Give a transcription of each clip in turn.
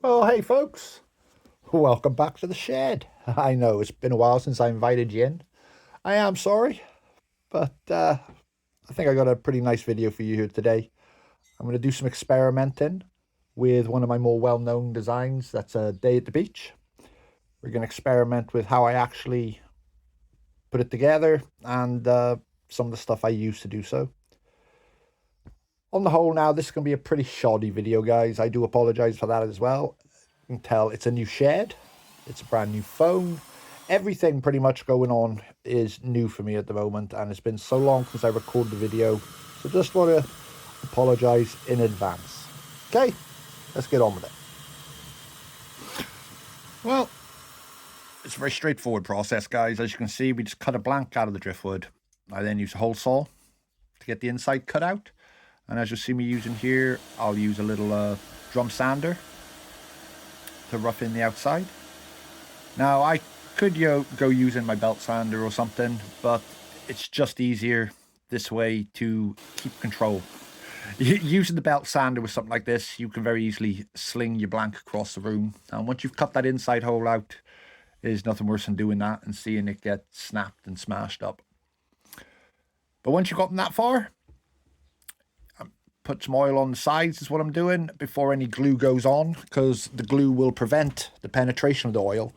Well, hey folks, welcome back to the shed. I know it's been a while since I invited you in. I am sorry, but I think I got a pretty nice video for you here today. I'm going to do some experimenting with one of my more well-known designs. That's a day at the beach. We're going to experiment with how I actually put it together and some of the stuff I use to do so. On the whole now, this is going to be a pretty shoddy video, guys. I do apologize for that as well. You can tell it's a new shed. It's a brand new phone. Everything pretty much going on is new for me at the moment, and it's been so long since I recorded the video. So just want to apologize in advance. Okay, let's get on with it. Well, it's a very straightforward process, guys. As you can see, we just cut a blank out of the driftwood. I then use a hole saw to get the inside cut out. And as you'll see me using here, I'll use a little drum sander to rough in the outside. Now, I could go using my belt sander or something, but it's just easier this way to keep control. Using the belt sander with something like this, you can very easily sling your blank across the room. And once you've cut that inside hole out, there's nothing worse than doing that and seeing it get snapped and smashed up. But once you've gotten that far, put some oil on the sides is what I'm doing before any glue goes on, because the glue will prevent the penetration of the oil.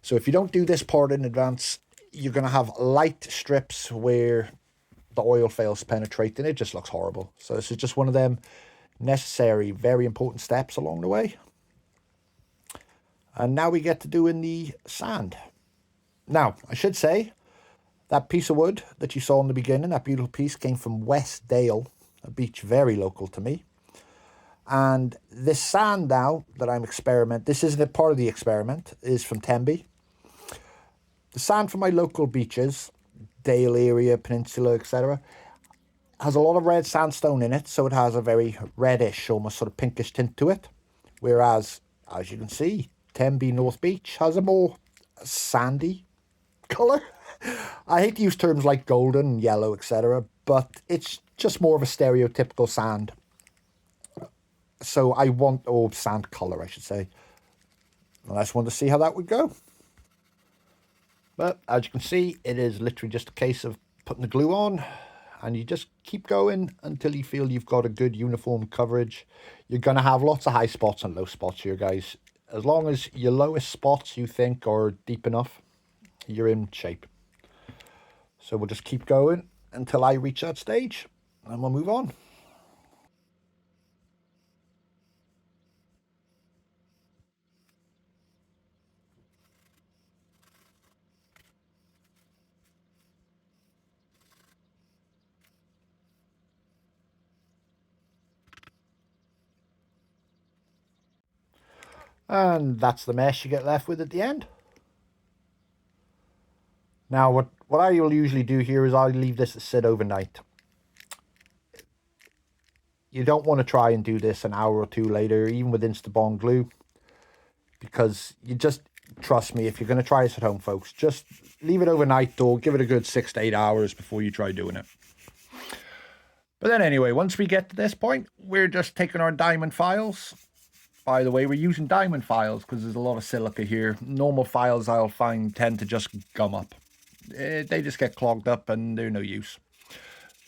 So if you don't do this part in advance, you're going to have light strips where the oil fails to penetrate and it just looks horrible. So this is just one of them necessary, very important steps along the way. And now we get to doing the sand. Now, I should say, that piece of wood that you saw in the beginning, that beautiful piece, came from West Dale, a beach very local to me. And this sand now that I'm experimenting, this isn't a part of the experiment, is from Tenby. The sand from my local beaches, Dale area, Peninsula, etc., has a lot of red sandstone in it, so it has a very reddish, almost sort of pinkish tint to it. Whereas, as you can see, Tenby North Beach has a more sandy colour. I hate to use terms like golden, yellow, etc., but it's just more of a stereotypical sand. So I want, or sand colour, I should say. And I just wanted to see how that would go. But as you can see, it is literally just a case of putting the glue on, and you just keep going until you feel you've got a good uniform coverage. You're going to have lots of high spots and low spots here, guys. As long as your lowest spots you think are deep enough, you're in shape. So we'll just keep going until I reach that stage, and we'll move on. And that's the mess you get left with at the end. Now, what I will usually do here is I'll leave this to sit overnight. You don't want to try and do this an hour or two later, even with Instabond glue, because you just, trust me, if you're going to try this at home, folks, just leave it overnight or give it a good 6 to 8 hours before you try doing it. But then anyway, once we get to this point, we're just taking our diamond files. By the way, we're using diamond files because there's a lot of silica here. Normal files, I'll find, tend to just gum up. They just get clogged up and they're no use.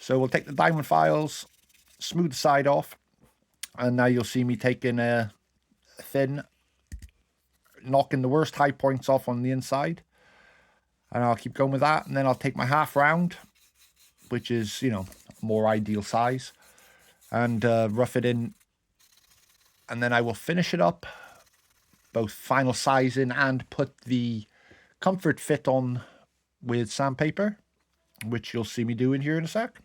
So we'll take the diamond files, smooth the side off, and now you'll see me taking a thin, knocking the worst high points off on the inside. And I'll keep going with that, and then I'll take my half round, which is, you know, more ideal size, and rough it in, and then I will finish it up, both final sizing and put the comfort fit on with sandpaper, which you'll see me doing here in a sec.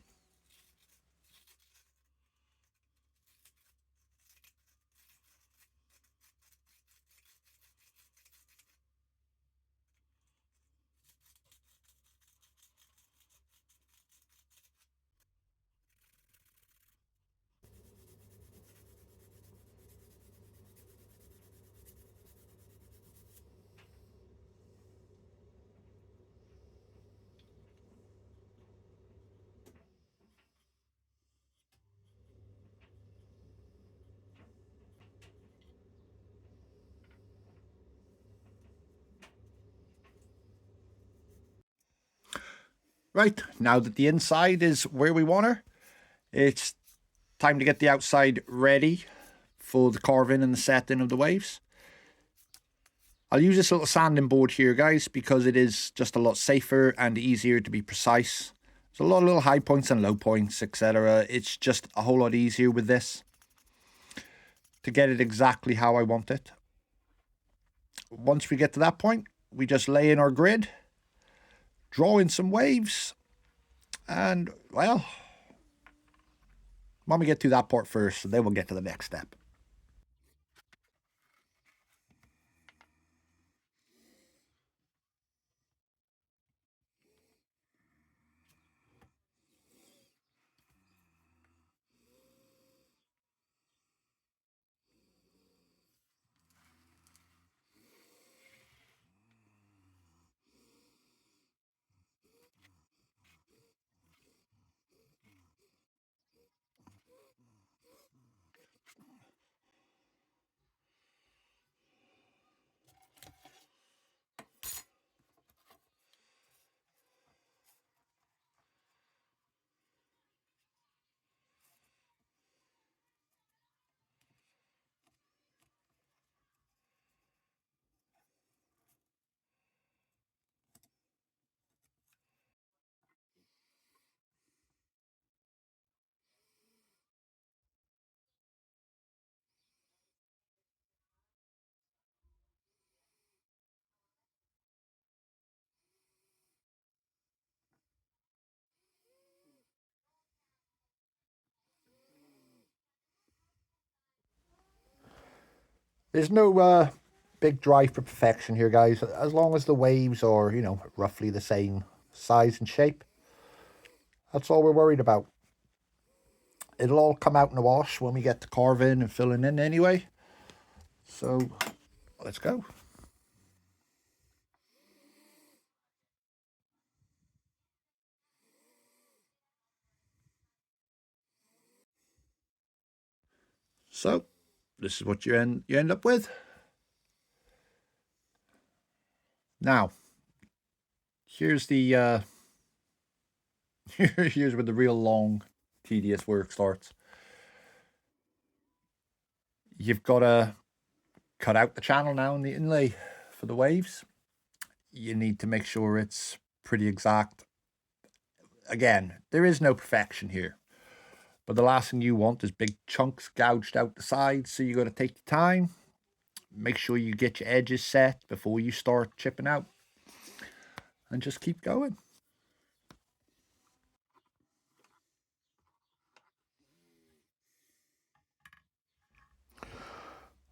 Right, now that the inside is where we want her, it's time to get the outside ready for the carving and the setting of the waves. I'll use this little sanding board here, guys, because it is just a lot safer and easier to be precise. There's a lot of little high points and low points, etc. It's just a whole lot easier with this to get it exactly how I want it. Once we get to that point, we just lay in our grid, draw in some waves, and, well, when we get to that part first, then we'll get to the next step. There's no big drive for perfection here, guys. As long as the waves are, roughly the same size and shape, that's all we're worried about. It'll all come out in the wash when we get to carving and filling in anyway. So, let's go. So, this is what you end up with. Now, here's the here's where the real long, tedious work starts. You've got to cut out the channel now in the inlay for the waves. You need to make sure it's pretty exact. Again, there is no perfection here, but the last thing you want is big chunks gouged out the sides. So you got to take your time, make sure you get your edges set before you start chipping out, and just keep going.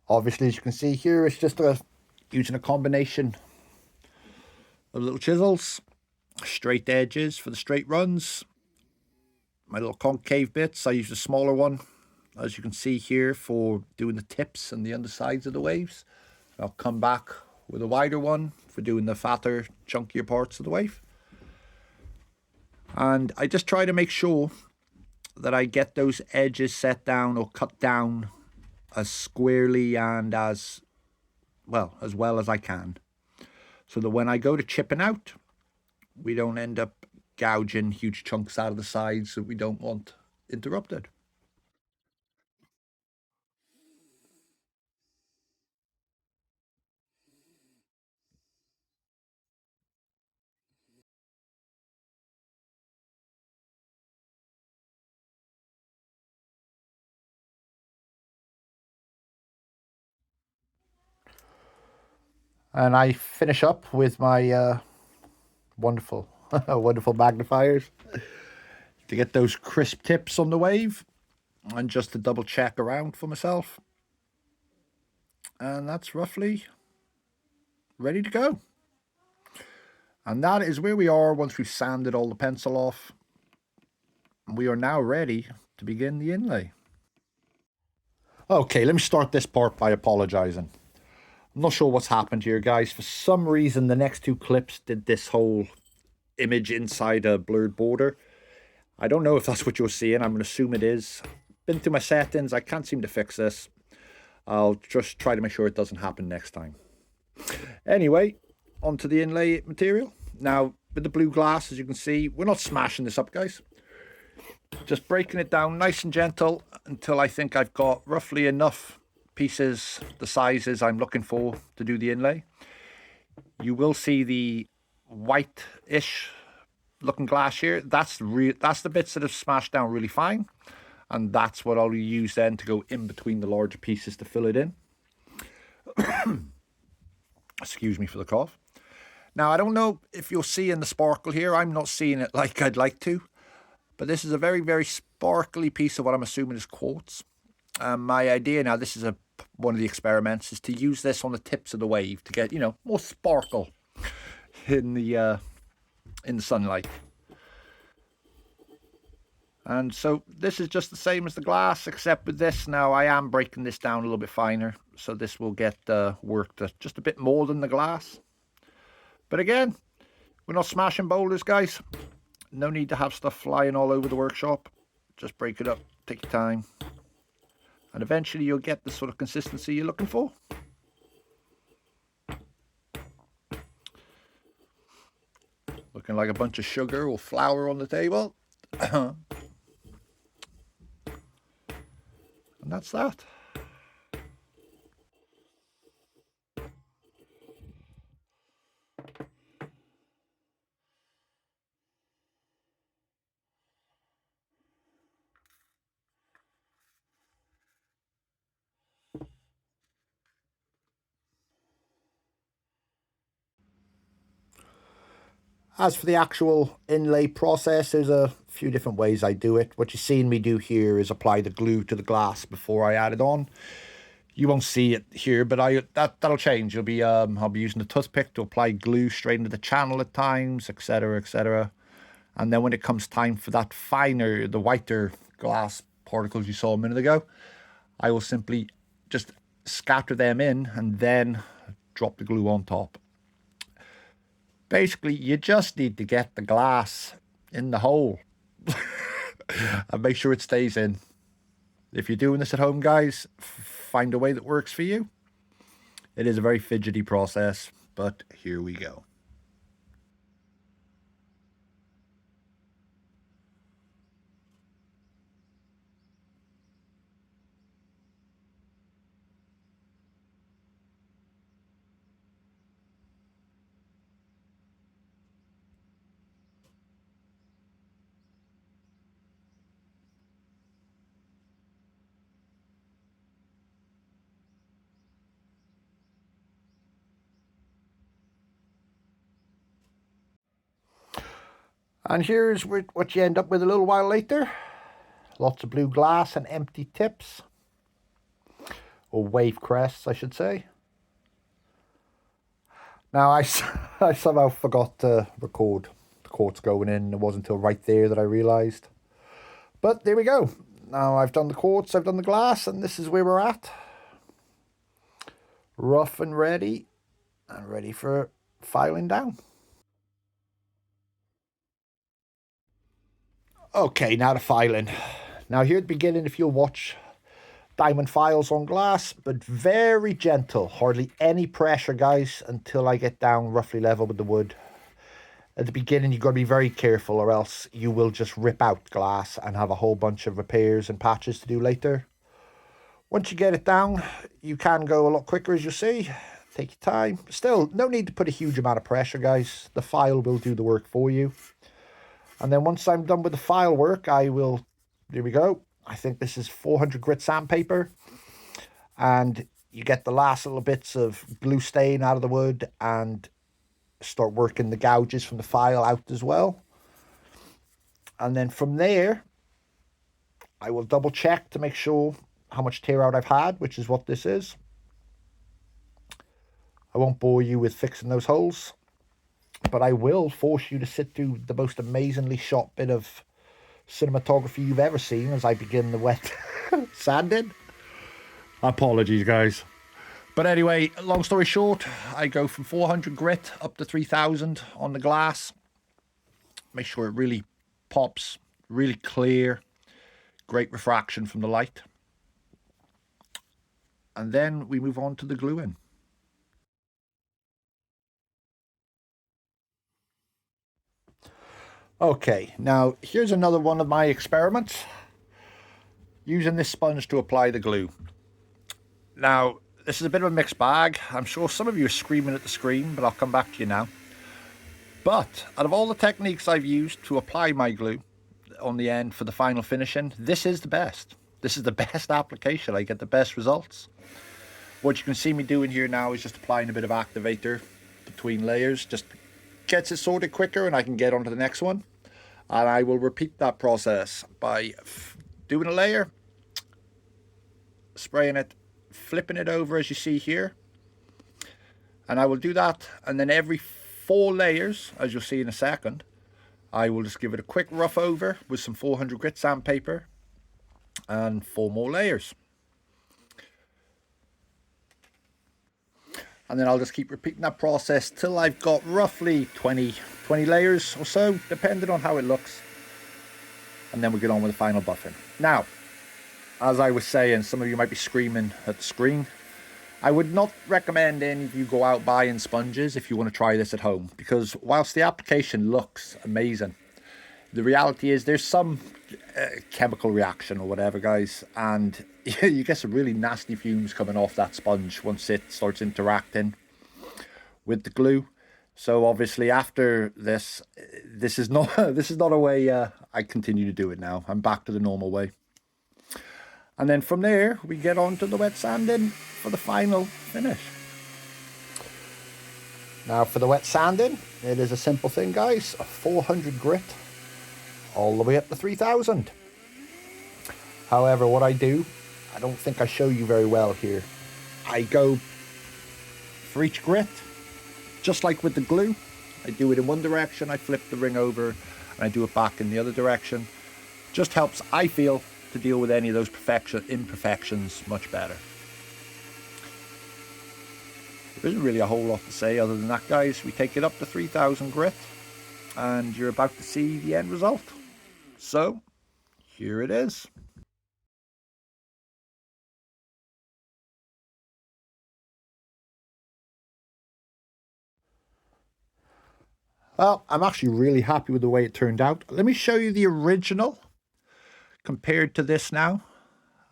Obviously, as you can see here, it's just using a combination of little chisels, straight edges for the straight runs. My little concave bits, I use a smaller one, as you can see here, for doing the tips and the undersides of the waves. I'll come back with a wider one for doing the fatter, chunkier parts of the wave. And I just try to make sure that I get those edges set down or cut down as squarely and as well as I can, so that when I go to chipping out, we don't end up gouging huge chunks out of the sides that we don't want interrupted. And I finish up with my wonderful, wonderful magnifiers to get those crisp tips on the wave and just to double check around for myself. And that's roughly ready to go. And that is where we are once we've sanded all the pencil off. We are now ready to begin the inlay. Okay, let me start this part by apologizing. I'm not sure what's happened here, guys. For some reason, the next two clips did this whole image inside a blurred border. I don't know if that's what you're seeing. I'm going to assume it is. Been through my settings. I can't seem to fix this. I'll just try to make sure it doesn't happen next time. Anyway, onto the inlay material. Now, with the blue glass, as you can see. We're not smashing this up, guys. Just breaking it down nice and gentle until I think I've got roughly enough pieces, the sizes I'm looking for to do the inlay. You will see the white-ish looking glass here. That's the bits that have smashed down really fine, and that's what I'll use then to go in between the larger pieces to fill it in. Excuse me for the cough. Now, I don't know if you're seeing the sparkle here. I'm not seeing it like I'd like to, but this is a very, very sparkly piece of what I'm assuming is quartz. My idea now, this is one of the experiments, is to use this on the tips of the wave to get, you know, more sparkle in the sunlight. And so this is just the same as the glass, except with this now I am breaking this down a little bit finer, so this will get worked just a bit more than the glass. But again, we're not smashing boulders, guys. No need to have stuff flying all over the workshop. Just break it up, take your time, and eventually you'll get the sort of consistency you're looking for. Looking like a bunch of sugar or flour on the table. And that's that. As for the actual inlay process, there's a few different ways I do it. What you're seeing me do here is apply the glue to the glass before I add it on. You won't see it here, but that'll change. I'll be using the toothpick to apply glue straight into the channel at times, etc., etc. And then when it comes time for that finer, the whiter glass particles you saw a minute ago, I will simply just scatter them in and then drop the glue on top. Basically, you just need to get the glass in the hole and make sure it stays in. If you're doing this at home, guys, find a way that works for you. It is a very fidgety process, but here we go. And here's what you end up with a little while later. Lots of blue glass and empty tips. Or wave crests, I should say. Now, I somehow forgot to record the quartz going in. It wasn't until right there that I realised. But there we go. Now I've done the quartz, I've done the glass, and this is where we're at. Rough and ready for filing down. Okay, now the filing. Now here at the beginning, if you'll watch, diamond files on glass, but very gentle, hardly any pressure, guys, until I get down roughly level with the wood. At the beginning, you've got to be very careful, or else you will just rip out glass and have a whole bunch of repairs and patches to do later. Once you get it down, you can go a lot quicker, as you'll see. Take your time. Still, no need to put a huge amount of pressure, guys. The file will do the work for you. And then once I'm done with the file work, I will, there we go. I think this is 400 grit sandpaper. And you get the last little bits of glue stain out of the wood and start working the gouges from the file out as well. And then from there, I will double check to make sure how much tear out I've had, which is what this is. I won't bore you with fixing those holes, but I will force you to sit through the most amazingly shot bit of cinematography you've ever seen as I begin the wet sanding. Apologies, guys. But anyway, long story short, I go from 400 grit up to 3000 on the glass. Make sure it really pops, really clear, great refraction from the light. And then we move on to the gluing. Okay, now here's another one of my experiments. Using this sponge to apply the glue. Now, this is a bit of a mixed bag. I'm sure some of you are screaming at the screen, but I'll come back to you now. But out of all the techniques I've used to apply my glue on the end for the final finishing, this is the best. This is the best application. I get the best results. What you can see me doing here now is just applying a bit of activator between layers. Just gets it sorted quicker and I can get on to the next one. And I will repeat that process by doing a layer, spraying it, flipping it over as you see here, and I will do that, and then every 4 layers, as you'll see in a second, I will just give it a quick rough over with some 400 grit sandpaper and 4 more layers, and then I'll just keep repeating that process till I've got roughly 20 layers or so, depending on how it looks, and then we get on with the final buffing. Now, as I was saying, some of you might be screaming at the screen. I would not recommend any of you go out buying sponges if you want to try this at home, because whilst the application looks amazing, the reality is there's some chemical reaction or whatever, guys, and you get some really nasty fumes coming off that sponge once it starts interacting with the glue. So obviously after this is not a way I continue to do it now. I'm back to the normal way. And then from there, we get on to the wet sanding for the final finish. Now for the wet sanding, it is a simple thing, guys. A 400 grit all the way up to 3000. However, what I do, I don't think I show you very well here. I go for each grit, just like with the glue. I do it in one direction, I flip the ring over, and I do it back in the other direction. Just helps, I feel, to deal with any of those imperfections much better. There isn't really a whole lot to say other than that, guys. We take it up to 3000 grit and you're about to see the end result. So here it is. Well, I'm actually really happy with the way it turned out. Let me show you the original compared to this now.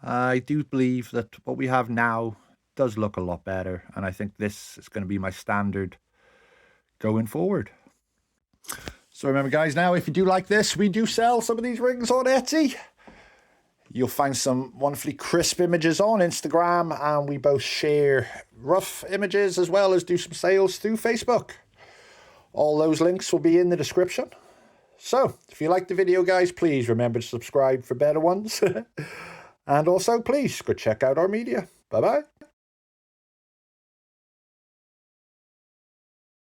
I do believe that what we have now does look a lot better, and I think this is going to be my standard going forward. So remember, guys, now if you do like this, we do sell some of these rings on Etsy. You'll find some wonderfully crisp images on Instagram, and we both share rough images as well as do some sales through Facebook. All those links will be in the description. So, if you liked the video, guys, please remember to subscribe for better ones. And also, please go check out our media. Bye-bye.